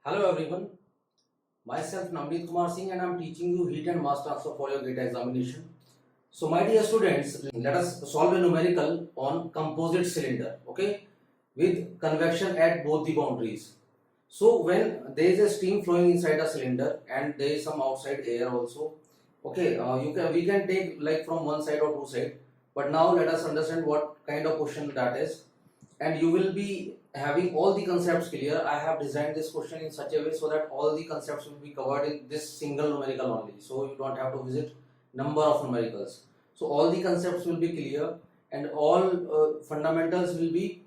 Hello everyone, myself Namrit Kumar Singh and I am teaching you heat and mass transfer for your GATE examination. So my dear students, let us solve a numerical on composite cylinder, okay, with convection at both the boundaries. So when there is a steam flowing inside a cylinder and there is some outside air also, okay, we can take like from one side or two side, but now let us understand what kind of question that is, and you will be having all the concepts clear. I have designed this question in such a way so that all the concepts will be covered in this single numerical only, so you don't have to visit number of numericals. So all the concepts will be clear and all fundamentals will be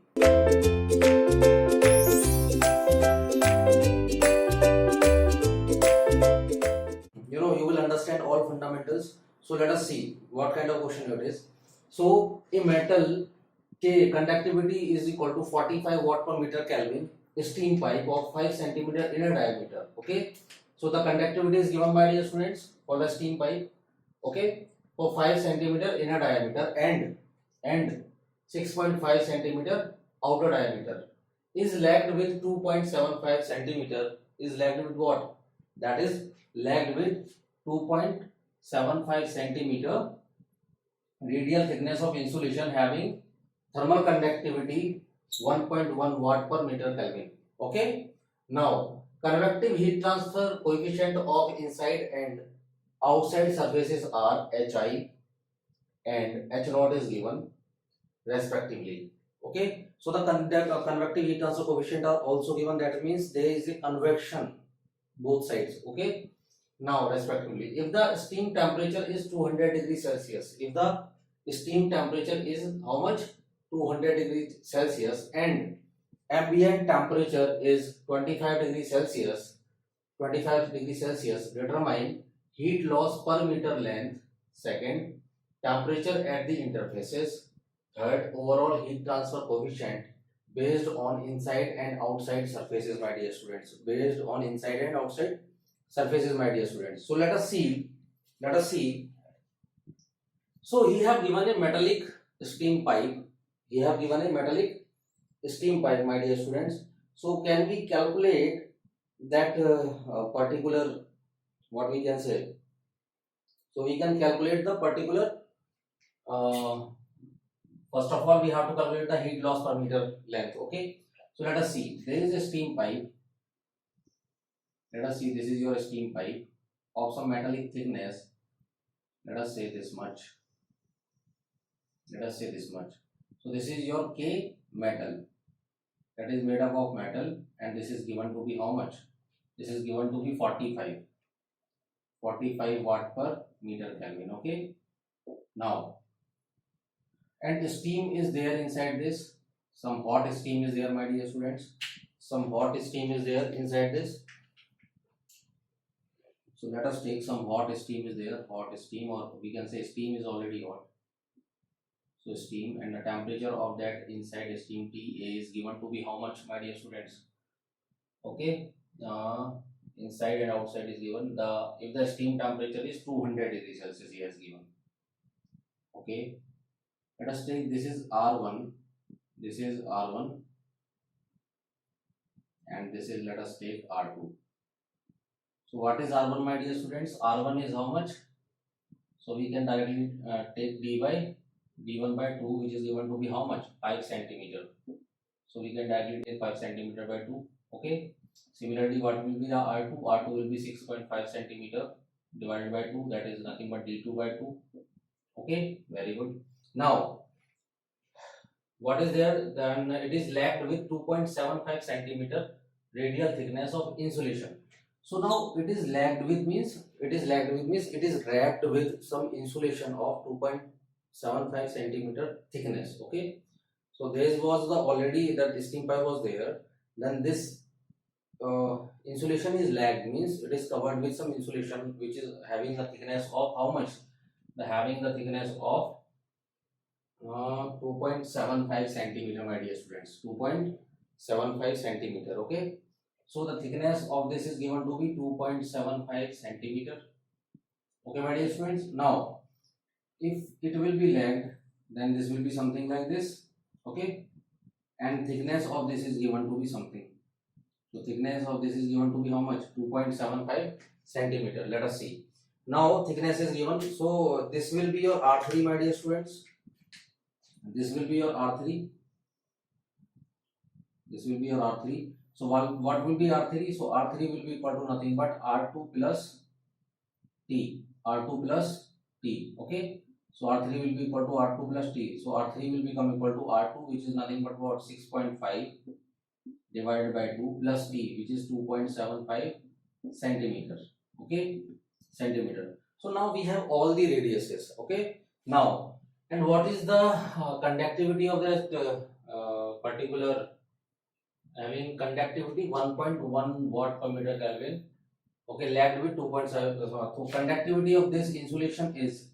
you will understand all fundamentals. So let us see what kind of question it is. So a metal K conductivity is equal to 45 watt per meter Kelvin, steam pipe of 5 centimeter inner diameter. Okay, so the conductivity is given by dear students for the steam pipe, okay, for 5 centimeter inner diameter and 6.5 centimeter outer diameter, is lagged with 2.75 centimeter, is lagged with what? That is lagged with 2.75 centimeter radial thickness of insulation having thermal conductivity 1.1 watt per meter Kelvin. Okay. Now, convective heat transfer coefficient of inside and outside surfaces are Hi and H0 is given respectively. Okay. So the convective heat transfer coefficient are also given. That means there is a convection both sides. Okay. Now, respectively, if the steam temperature is 200 degrees Celsius, if the steam temperature is how much? 200 degrees Celsius and ambient temperature is 25 degrees Celsius, determine heat loss per meter length. Second, temperature at the interfaces. Third, overall heat transfer coefficient based on inside and outside surfaces, my dear students. Based on inside and outside surfaces, my dear students. So let us see. So he have given a metallic steam pipe. My dear students. So can we calculate that particular, what we can say? So we can calculate the particular. First of all, we have to calculate the heat loss per meter length. Okay. So let us see. There is a steam pipe. Let us see. This is your steam pipe of some metallic thickness. Let us say this much. So this is your K metal, that is made up of metal, and this is given to be how much? This is given to be 45 watt per meter Kelvin. Okay. Now, and steam is there inside this. Some hot steam is there, my dear students. Some hot steam is there inside this. So let us take some hot steam is there. Hot steam, or we can say steam is already hot. So steam, and the temperature of that inside steam TA is given to be how much, my dear students? Okay, inside and outside is given. If the steam temperature is 200 degrees Celsius, he has given. Okay, let us take this is R1, and this is, let us take R2. So what is R1, my dear students? R1 is how much? So we can directly take d1 by 2, which is given to be how much? 5 centimeter. So we can directly take 5 centimeter by 2. Okay. Similarly, what will be the R2? R2 will be 6.5 centimeter divided by 2. That is nothing but d2 by 2. Okay. Very good. Now, what is there? Then it is lagged with 2.75 centimeter radial thickness of insulation. So now it is lagged with means it is wrapped with some insulation of 2.75 centimeter thickness. Okay. So this was the already that steam pipe was there. Then this insulation is lagged, means it is covered with some insulation which is having the thickness of how much? Having the thickness of 2.75 centimeter, my dear students. 2.75 centimeter. Okay. So the thickness of this is given to be 2.75 centimeter. Okay, my dear students. Now, if it will be lagged, then this will be something like this. Okay, and thickness of this is given to be something So thickness of this is given to be how much? 2.75 centimeter. Let us see. Now thickness is given. So this will be your R3, my dear students. This will be your R3. This will be your R3. So what will be R3? So R3 will be equal to nothing but R2 plus T. R2 plus T. Okay. So R3 will be equal to R2 plus T. So R3 will become equal to R2, which is nothing but what? 6.5 divided by 2 plus T, which is 2.75 centimeter. Okay, centimeter. So now we have all the radiuses. Okay, now, and what is the conductivity of that particular, having conductivity 1.1 watt per meter Kelvin. Okay, lagged with 2.7. So conductivity of this insulation is,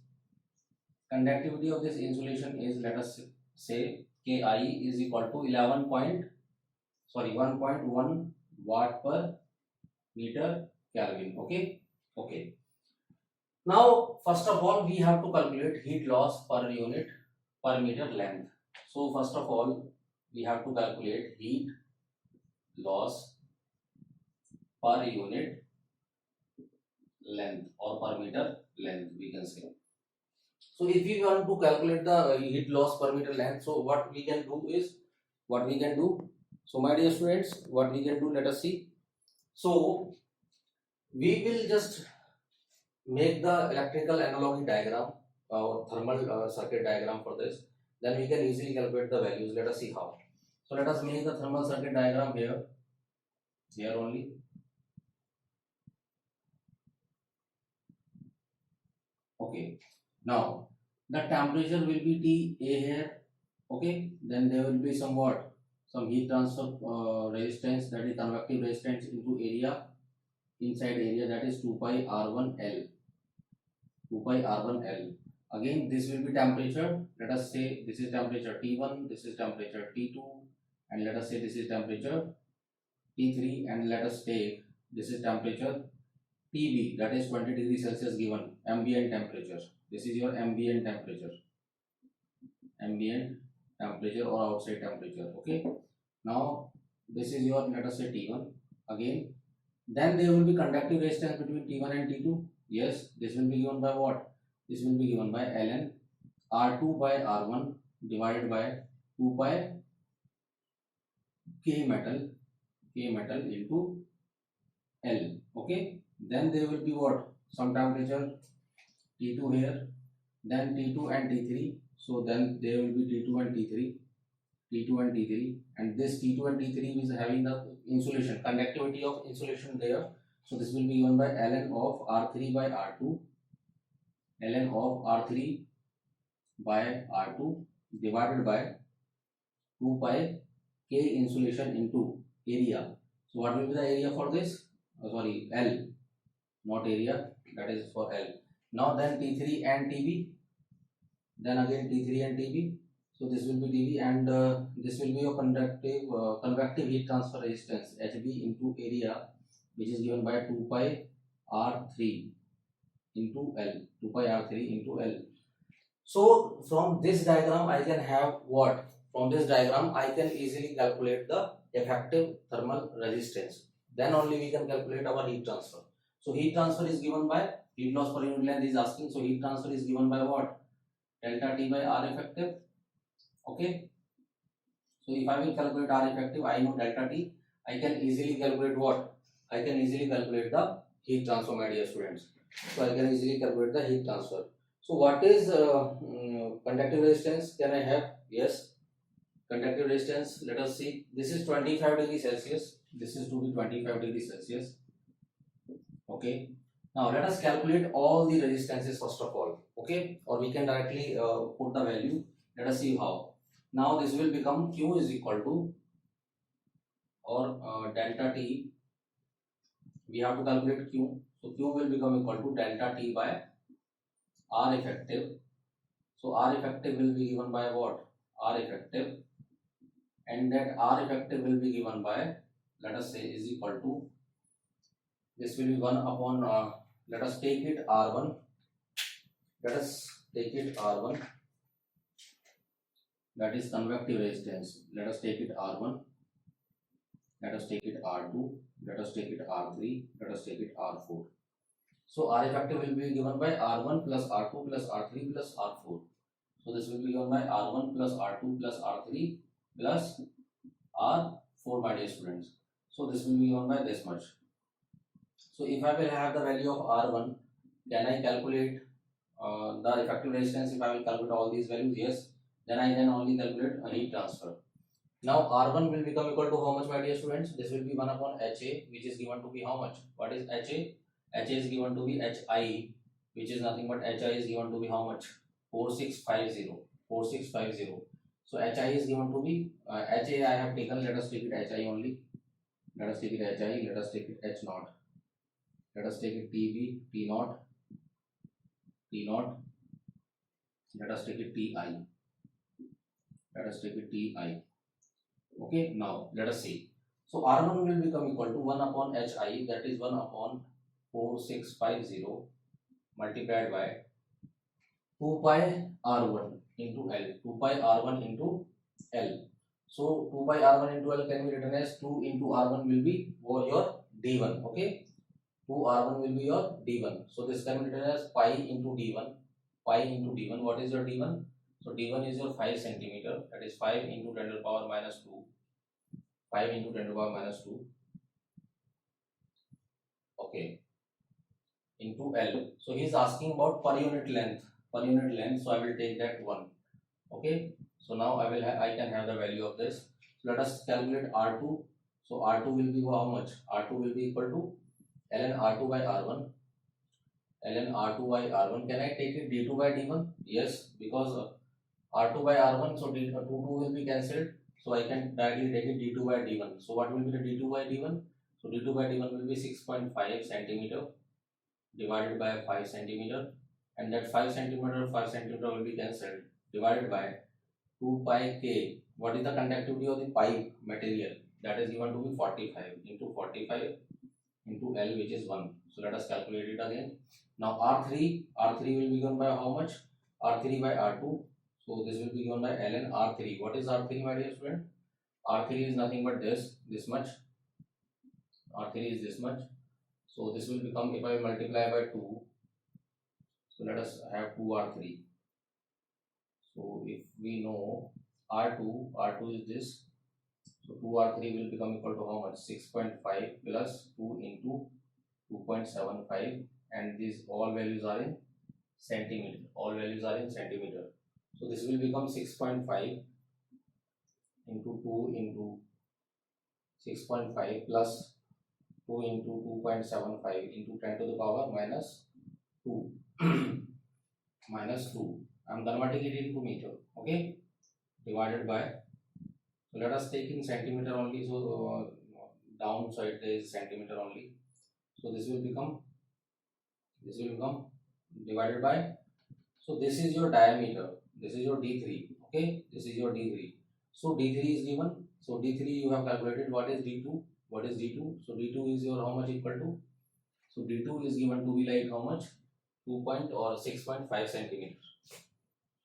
let us say Ki is equal to 1.1 watt per meter Kelvin. Okay, okay. Now first of all we have to calculate heat loss per unit per meter length. So first of all we have to calculate heat loss per unit length or per meter length, we can say. So if we want to calculate the heat loss per meter length, so what we can do is, so my dear students, what we can do, let us see. So we will just make the electrical analogy diagram or thermal circuit diagram for this. Then we can easily calculate the values. Let us see how. So let us make the thermal circuit diagram here only. Okay. Now the temperature will be TA here. Okay. Then there will be some heat transfer resistance, that is convective resistance into area, inside area, that is 2 pi R1L. Again this will be temperature. Let us say this is temperature T1, this is temperature T2, and let us say this is temperature T3, and let us take this is temperature TB, that is 20 degrees Celsius given, ambient temperature. This is your ambient temperature or outside temperature. Okay. Now this is your, let us say T1 again. Then there will be conductive resistance between T1 and T2. Yes, this will be given by what? This will be given by ln R2 by R1 divided by 2 pi K metal into L. Okay. Then there will be what? Some temperature T2 here, then T2 and T3. So then there will be T2 and T3, and this T2 and T3 is having the insulation, conductivity of insulation there. So this will be given by ln of R3 by R2, divided by 2 pi K insulation into area. So what will be the area for this? L, not area, that is for L. Now then T3 and TB, then again T3 and TB. So this will be TB, and this will be your convective heat transfer resistance HB into area, which is given by 2 pi R3 into L. So from this diagram I can have what? From this diagram I can easily calculate the effective thermal resistance. Then only we can calculate our heat transfer. So heat transfer is given by, heat loss per unit length is asking. So heat transfer is given by what? Delta T by R effective. Okay. So if I will calculate R effective, I know delta T. I can easily calculate what? I can easily calculate the heat transfer, my dear students. So I can easily calculate the heat transfer. So what is conductive resistance? Can I have? Yes. Conductive resistance, let us see. This is 25 degrees Celsius. This is to be 25 degrees Celsius. Okay. Now let us calculate all the resistances first of all. Okay. Or we can directly put the value. Let us see how. Now this will become Q is equal to, or delta T. We have to calculate Q. So Q will become equal to delta T by R effective. So R effective will be given by what? R effective, and that R effective will be given by, let us say, is equal to, this will be 1 upon let us take it R1. That is convective resistance. Let us take it R1. let us take it R2, let us take it R3, let us take it R4. So R effective will be given by R1 plus R2 plus R3 plus R4. So this will be given by R1 plus R2 plus R3 plus R4, my dear students. So this will be given by this much. So if I will have the value of R1, can I calculate the effective resistance? If I will calculate all these values, yes, then I can only calculate a heat transfer. Now R1 will become equal to how much, my dear students? This will be 1 upon HA, which is given to be how much? What is HA? HA is given to be HI, which is nothing but HI is given to be how much? 4650. 4650. So HI is given to be HA I have taken. Let us take it HI only. Let us take it HI. Let us take it H naught. Let us take it TB, T naught, T naught. Let us take it TI. Let us take it TI. Okay, now let us see. So R1 will become equal to 1 upon HI, that is 1 upon 4650 multiplied by 2 pi R1 into L. 2 pi R1 into L. So 2 pi R1 into L can be written as 2 into R1 will be your D1. Okay, 2 R1 will be your D1. So this can be written as pi into D1. Pi into D1. What is your D1? So D1 is your 5 centimeter. That is 5 into 10 to the power minus 2. 5 into 10 to the power minus 2. Okay. Into L. So he is asking about per unit length. Per unit length. So I will take that 1. Okay. So now I can have the value of this. So let us calculate R2. So R2 will be how much? R2 will be equal to ln R2 by R1. ln R2 by R1. Can I take it D2 by D1? Yes, because R2 by R1. So D2 will be cancelled. So I can directly take it D2 by D1. So what will be the D2 by D1? So D2 by D1 will be 6.5 centimeter divided by 5 centimeter, and that 5 centimeter will be cancelled, divided by 2 pi K. What is the conductivity of the pipe material? That is given to be 45 into 45 into L, which is 1. So let us calculate it again. Now R3 will be given by how much? R3 by R2. So this will be given by ln R3. What is R3, my dear student? R3 is nothing but this much. R3 is this much. So this will become, if I multiply by 2, so let us have 2R3. So if we know R2 is this. So 2R3 will become equal to how much? 6.5 plus 2 into 2.75, and these all values are in centimeter. All values are in centimeter. So this will become 6.5 into 2 into 6.5 plus 2 into 2.75 into 10 to the power minus 2 minus 2. I am converting it into meter. Okay, divided by, so let us take in centimeter only. So downside there is centimeter only. So this will become divided by, so this is your diameter, this is your D3. Okay, this is your D3. So D3 is given. So D3 you have calculated. What is D2? What is D2? So D2 is your how much equal to? So D2 is given to be like how much? 6.5 centimeter.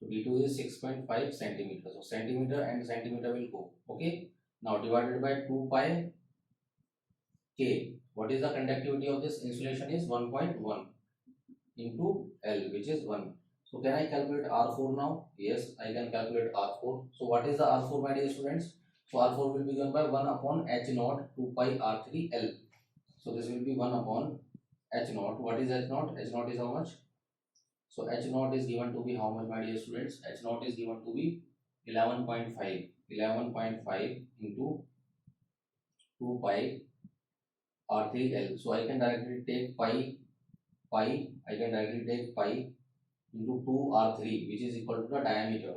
So D2 is 6.5 centimeter. So centimeter and centimeter will go. Okay. Now divided by 2 pi K. What is the conductivity of this insulation? Is 1.1 into L, which is 1. So can I calculate R4 now? Yes, I can calculate R4. So what is the R4, my dear students? So R4 will be given by 1 upon H naught 2 pi R3 L. So this will be 1 upon H naught. What is H naught? H naught is how much? So H naught is given to be how much, my dear students? H naught is given to be 11.5. 11.5 into 2 pi R3L. So I can directly take pi into 2R3, which is equal to the diameter.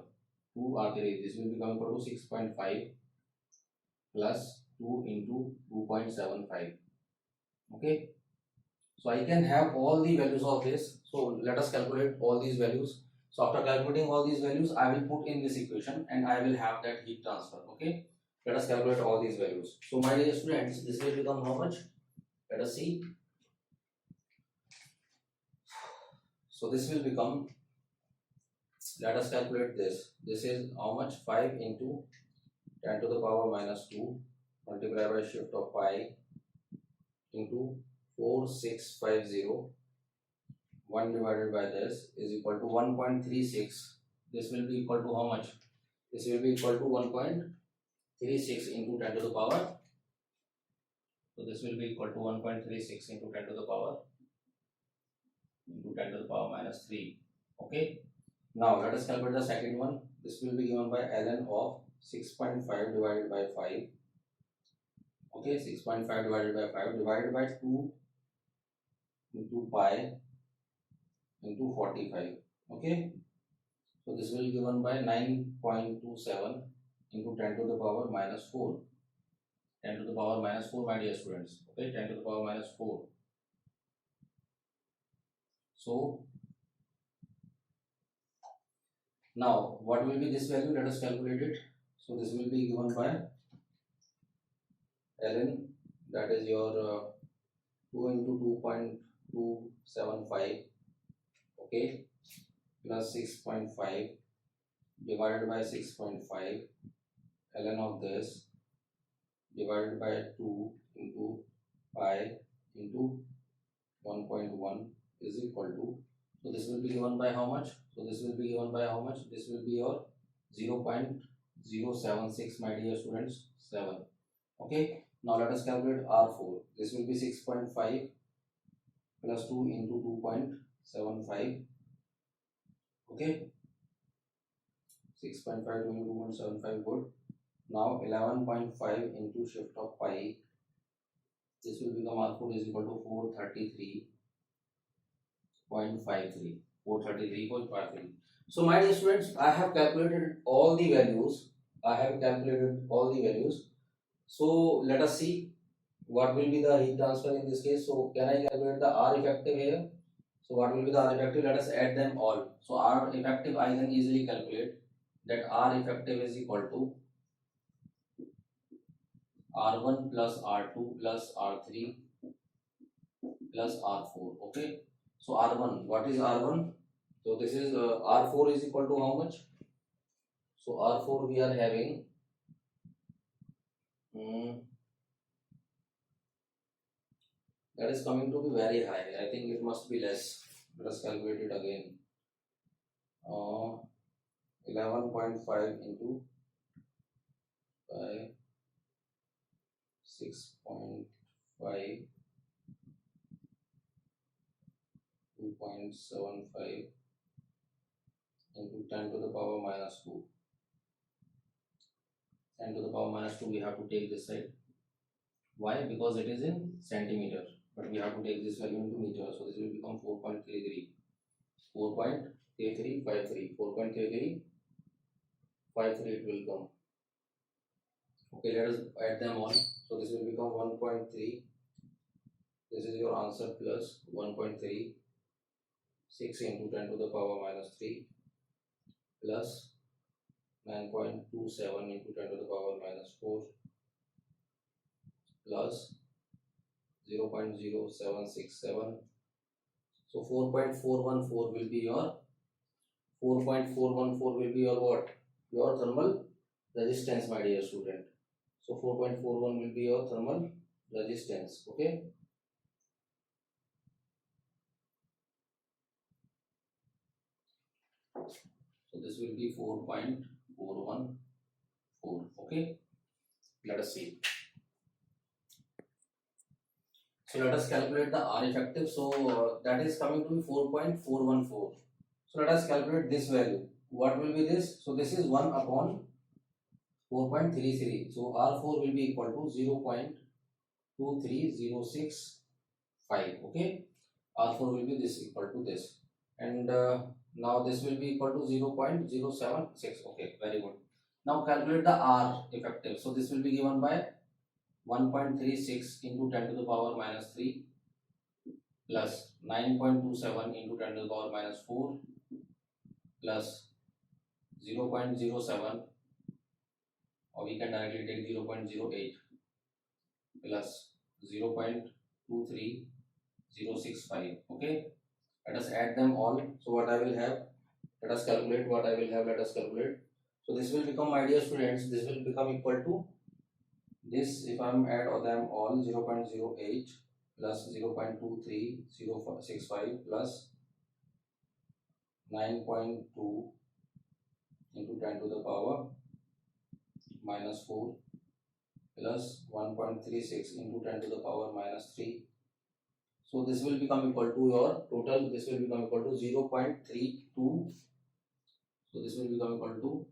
2R3. This will become equal to 6.5 plus 2 into 2.75. Okay. So I can have all the values of this. So let us calculate all these values. So after calculating all these values, I will put in this equation and I will have that heat transfer. Okay. Let us calculate all these values. So my dear students, this will become how much? Let us see. So this will become, let us calculate this. This is how much? 5 into 10 to the power minus 2 multiply by shift of pi into 4650, 1 divided by this is equal to 1.36. This will be equal to how much? This will be equal to 1.36 into 10 to the power. So this will be equal to 1.36 into 10 to the power minus 3. Okay. Now let us calculate the second one. This will be given by ln of 6.5 divided by 5. Okay, 6.5 divided by 5 divided by 2 into pi into 45. Okay, so this will be given by 9.27 into 10 to the power minus 4. 10 to the power minus 4, my dear students. Okay, 10 to the power minus 4. So now what will be this value? Let us calculate it. So this will be given by ln, that is your 2 into 2.275, okay, plus 6.5 divided by 6.5 ln of this divided by 2 into pi into 1.1 is equal to, so this will be given by how much? So this will be given by how much? This will be your 0.076, my dear students, 7. Okay, now let us calculate R4. This will be 6.5 plus 2 into 2.75. Okay, 6.5 into 2.75, good. Now 11.5 into shift of pi, this will become R4 is equal to 433.53. 433.53. So my dear students, I have calculated all the values. So let us see what will be the heat transfer in this case. So can I calculate the R effective here? So what will be the R effective? Let us add them all. So R effective I can easily calculate that R effective is equal to R1 plus R2 plus R3 plus R4. Okay, so R1, what is R1? So this is R4 is equal to how much? So R4 we are having that is coming to be very high. I think it must be less. Let us calculate it again. 11.5 into 6.5, 2.75 into 10 to the power minus 2. 10 to the power minus 2 we have to take this side. Why? Because it is in centimeter, but we have to take this value into meter. So this will become 4.33. 4.3353. 4.3353 it will come. Okay, let us add them all. So this will become 1.3. This is your answer plus 1.3. 6 into 10 to the power minus 3 plus 9.27 into 10 to the power minus 4 plus 0.0767. So 4.414 will be your 4.414 will be your what? Your thermal resistance, my dear student. So 4.41 will be your thermal resistance. Okay. So this will be 4.414. Okay. Let us see. So let us calculate the R effective. So that is coming to be 4.414. So let us calculate this value. What will be this? So this is 1 upon 4.33. So R4 will be equal to 0.23065. Okay. R4 will be this equal to this. And now this will be equal to 0.076. Okay, very good. Now calculate the R effective. So this will be given by 1.36 into 10 to the power minus 3 plus 9.27 into 10 to the power minus 4 plus 0.07, or we can directly take 0.08 plus 0.23065. Okay, let us add them all. So what I will have, let us calculate what I will have. Let us calculate. So this will become, my dear students, this will become equal to This, if I'm add all them all, 0.08 plus 0.230565 plus 9.2 into 10 to the power minus 4 plus 1.36 into 10 to the power minus 3. So this will become equal to your total, this will become equal to 0.32. So this will become equal to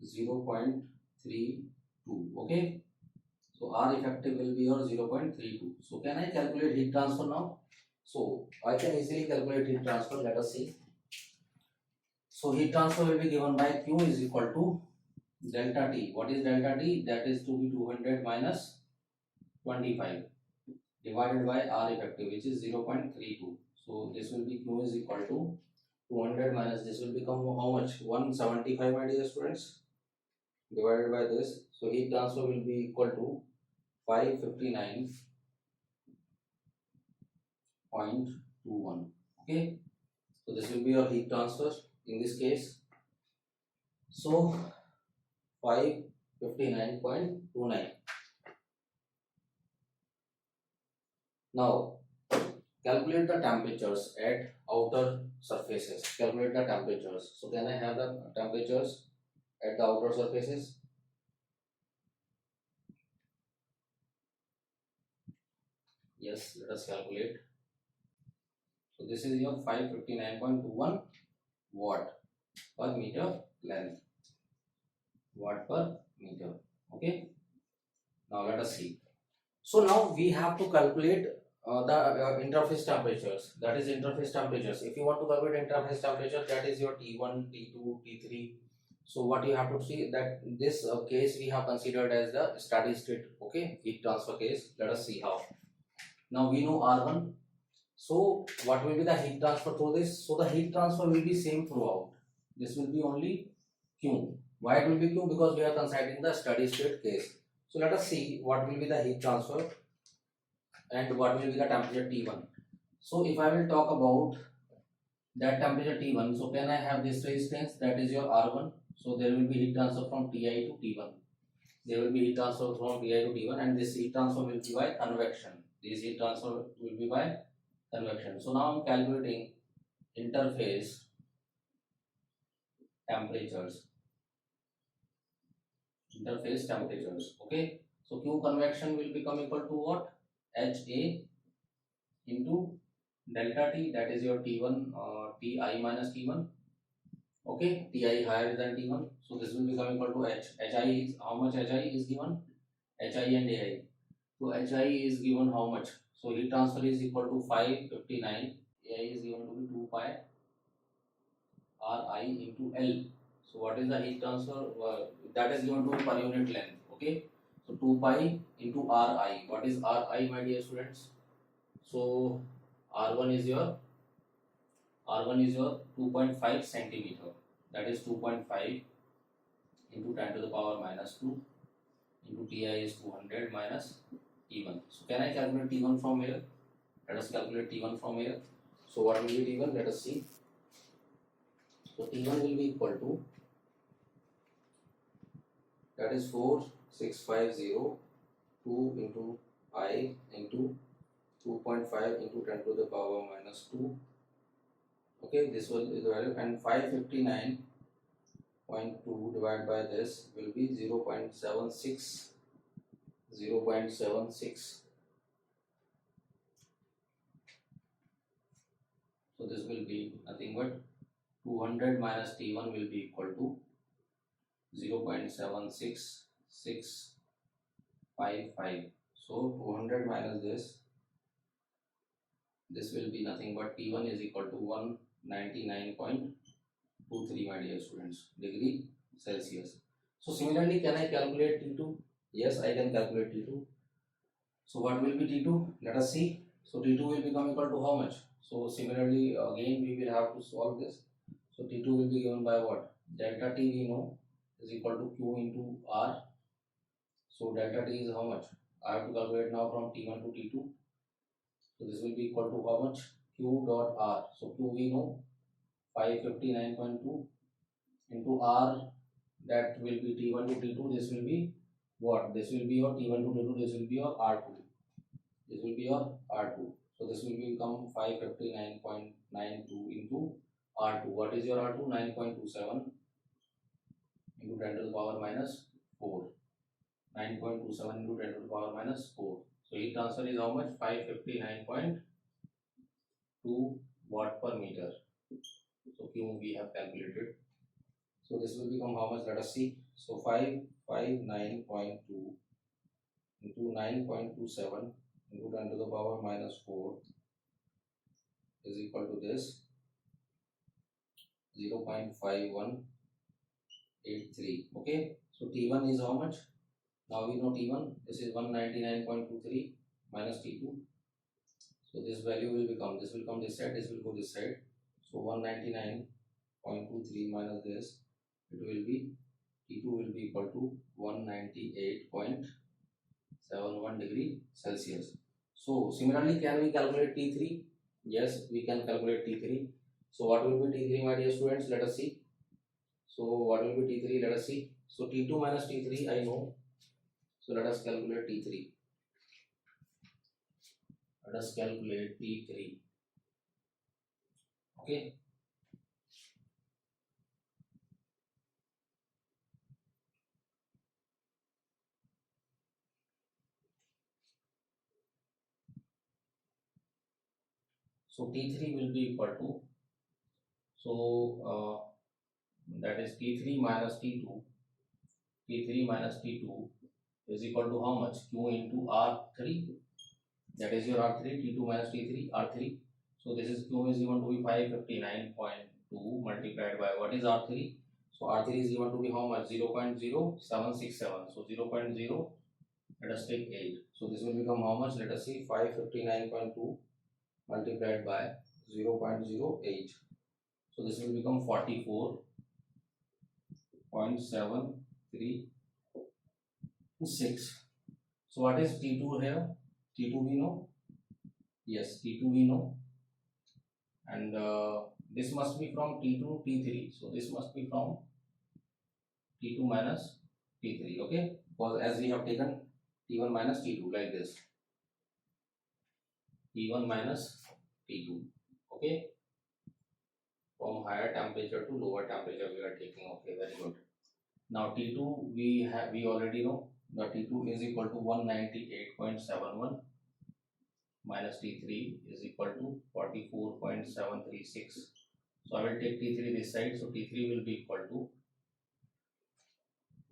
0.32. Okay. So R effective will be your 0.32. So can I calculate heat transfer now? So I can easily calculate heat transfer. Let us see. So heat transfer will be given by Q is equal to delta T. What is delta T? That is to be 200 minus 25 divided by R effective, which is 0.32. So this will be Q is equal to 200 minus this will become how much? 175, my dear students, divided by this. So heat transfer will be equal to 559.21. Okay. So this will be your heat transfer in this case. So 559.29. Now calculate the temperatures at outer surfaces. Calculate the temperatures. So can I have the temperatures at the outer surfaces? Yes, let us calculate. So this is your 559.21 watt per meter length. Watt per meter. Okay. Now let us see. So now we have to calculate the interface temperatures. That is interface temperatures. If you want to calculate interface temperature, that is your T1, T2, T3. So what you have to see that this case we have considered as the steady state, okay, heat transfer case. Let us see how. Now we know R1. So what will be the heat transfer through this? So the heat transfer will be same throughout. This will be only Q. Why it will be Q? Because we are considering the steady state case. So let us see what will be the heat transfer and what will be the temperature T1. So if I will talk about that temperature T1, so can I have this resistance, that is your R1. So there will be heat transfer from Ti to T1. There will be heat transfer from Ti to T1, and this heat transfer will be by convection. This heat transfer will be by convection. So now I'm calculating interface temperatures. Interface temperatures. Okay. So Q convection will become equal to what? HA into delta T, that is your T1, Ti minus T1. Okay, Ti higher than T1. So this will become equal to H. Hi is how much? Hi is given Hi and Ai. So Hi is given how much? So heat transfer is equal to 559. Ai is given to be 2 pi Ri into L. So what is the heat transfer? That is given to per unit length. Okay. So 2 pi into Ri. What is Ri, my dear students? So R1 is your 2.5 centimeter. That is 2.5 into 10 to the power minus 2 into Ti is 200 minus T1. So can I calculate T1 from here? Let us calculate T1 from here. So what will be T1? Let us see. So T1 will be equal to, that is 4650 2 into I into 2.5 into 10 to the power minus 2. Okay, this will be the value, and 559.2 divided by this will be 0.76. So this will be nothing but 200 minus T1 will be equal to 0.76655. So 200 minus this will be nothing but T1 is equal to 199.23, my dear students, degree Celsius. So similarly, can I calculate T2? Yes, I can calculate T2. So what will be T2? Let us see. So T2 will become equal to how much? So similarly, again we will have to solve this. So T2 will be given by what? Delta T we know is equal to Q into R. So delta T is how much? I have to calculate now from T1 to T2. So this will be equal to how much? Q dot R. So Q we know 559.2 into R, that will be T1 to T2. This will be what? This will be your T1 to T2, this will be your R2. This will be your R2. So this will become 559.92 into R2. What is your R2? 9.27 into 10 to the power minus 4. 9.27 into 10 to the power minus 4. So heat transfer is how much? 559.2 watt per meter. So Q we have calculated. So this will become how much? Let us see. So 559.2 into 9.27 into 10 to the power minus 4 is equal to this 0.5183. Okay, so T1 is how much? Now we know T1, this is 199.23 minus T2. So this value will become, this will come this side, this will go this side. So 199.23 minus this, it will be, T2 will be equal to 198.71 degree Celsius. So similarly, can we calculate T3? Yes, we can calculate T3. So what will be T3, my dear students? Let us see. So what will be T3? Let us see. So T2 minus T3 I know. So let us calculate T3. Let us calculate T3. Okay. So T3 will be equal to, so that is T3 minus T2. T3 minus T2 is equal to how much? Q into R3. That is your R3. T2 minus T3, R3. So this is Q is given to be 559.2 multiplied by what is R3? So R3 is given to be how much? 0.0767. So 0.0, let us take 8. So this will become how much? Let us see, 559.2 multiplied by 0.08. So this will become 44.736. So what is T2 here? T2 we know. Yes, T2 we know. And this must be from T2 to T3. So this must be from T2 minus T3. Okay, because as we have taken T1 minus T2 like this. T1 minus T2. Okay, from higher temperature to lower temperature we are taking. Okay, very good. Now T2 we already know. The T2 is equal to 198.71 minus T3 is equal to 44.736. So I will take T3 this side. So T3 will be equal to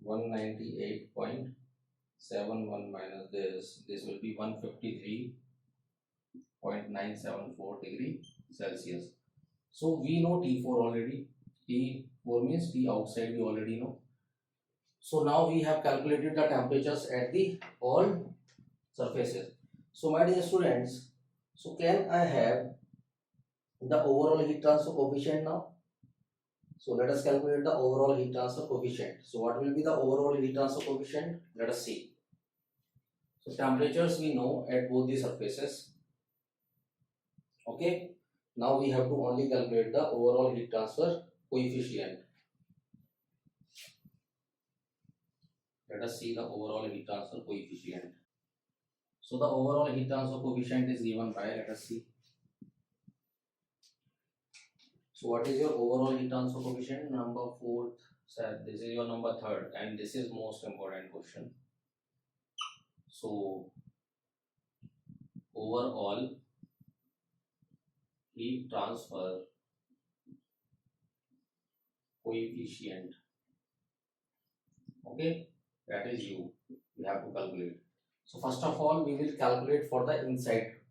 198.71 minus this will be 153.974 degree Celsius. So we know T4 already. T4 means T outside we already know. So now we have calculated the temperatures at the all surfaces. So my dear students, so can I have the overall heat transfer coefficient now? So let us calculate the overall heat transfer coefficient. So what will be the overall heat transfer coefficient? Let us see. So temperatures we know at both the surfaces. Okay. Now we have to only calculate the overall heat transfer coefficient. Let us see the overall heat transfer coefficient. So the overall heat transfer coefficient is given by, let us see. So what is your overall heat transfer coefficient? Number 4th, sir, this is your number 3rd, and this is most important question. So overall heat transfer coefficient. Okay, that is you. We have to calculate. So first of all, we will calculate for the inside.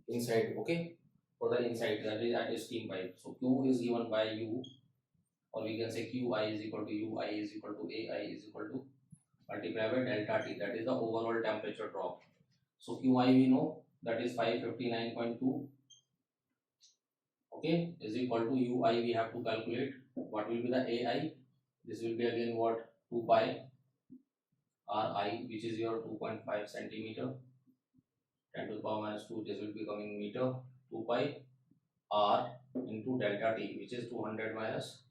Okay, for the inside, that is steam pipe. So Q is given by U, or we can say QI is equal to UI is equal to AI is equal to multiply by delta T. That is the overall temperature drop. So QI we know, that is 559.2. Okay, is equal to UI. We have to calculate what will be the AI. This will be again what, 2 pi Ri, which is your 2.5 centimeter, 10 to the power minus 2. This will be coming meter. 2 pi R into delta T, which is 200 minus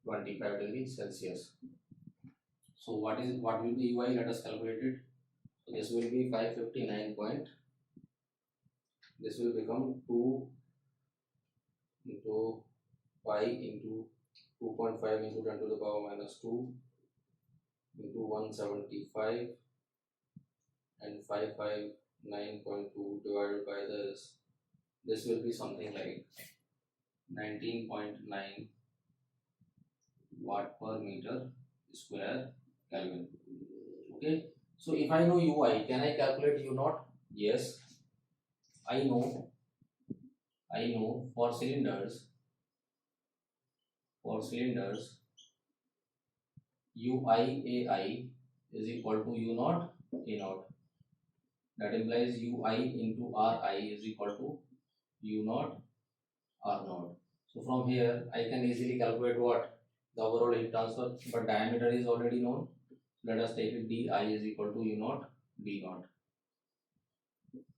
25 degrees Celsius. So what will be ui? Let us calculate it. So this will be 559 point. This will become 2 into 5 into 2.5 into 10 to the power minus 2 into 175 and 559.2 divided by this will be something like 19.9 watt per meter square Kelvin. Okay, so if I know ui, can I calculate u naught? Yes, I know for cylinders UIAI is equal to U naught A naught. That implies UI into RI is equal to U naught R naught. So from here I can easily calculate what? The overall heat transfer, but diameter is already known. Let us take it DI is equal to U naught D naught.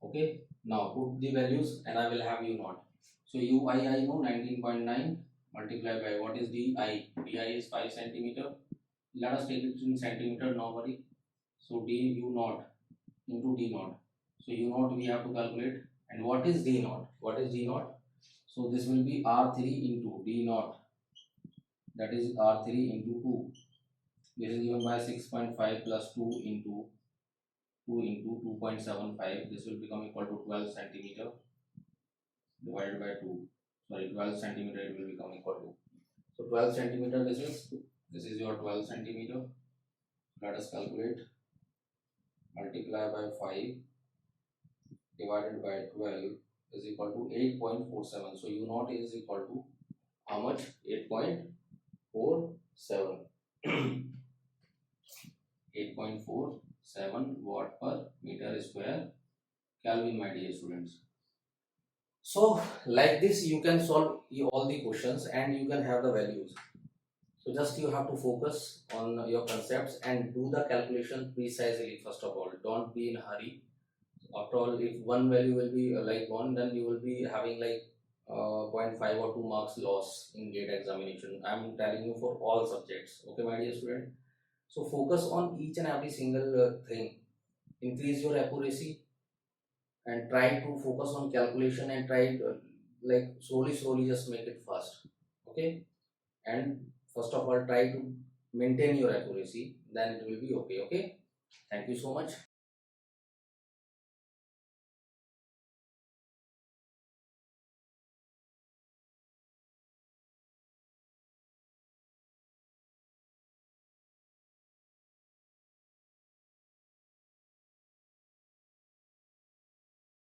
Okay, now put the values and I will have U naught. So UI I know 19.9 multiplied by what is DI? DI is 5 centimeter. Let us take it in centimeter normally. So d u naught into d naught. So u naught we have to calculate. And what is d naught? What is d naught? So this will be r3 into d naught. That is r3 into 2. This is given by 6.5 plus 2 into 2.75. This will become equal to 12 centimeter divided by 2. Sorry, 12 centimeter it will become equal to. So 12 centimeter this is your 12 centimeter. Let us calculate. Multiply by 5 divided by 12 is equal to 8.47. So u naught is equal to how much? 8.47. 8.47 watt per meter square Kelvin, my dear students. So like this you can solve all the questions and you can have the values. So just you have to focus on your concepts and do the calculation precisely first of all. Don't be in a hurry. After all, if one value will be like 1, then you will be having like 0.5 or 2 marks loss in gate examination. I am telling you for all subjects. Okay, my dear student. So focus on each and every single thing. Increase your accuracy and try to focus on calculation and try like slowly just make it fast. Okay, and first of all try to maintain your accuracy, then it will be okay. Okay, thank you so much.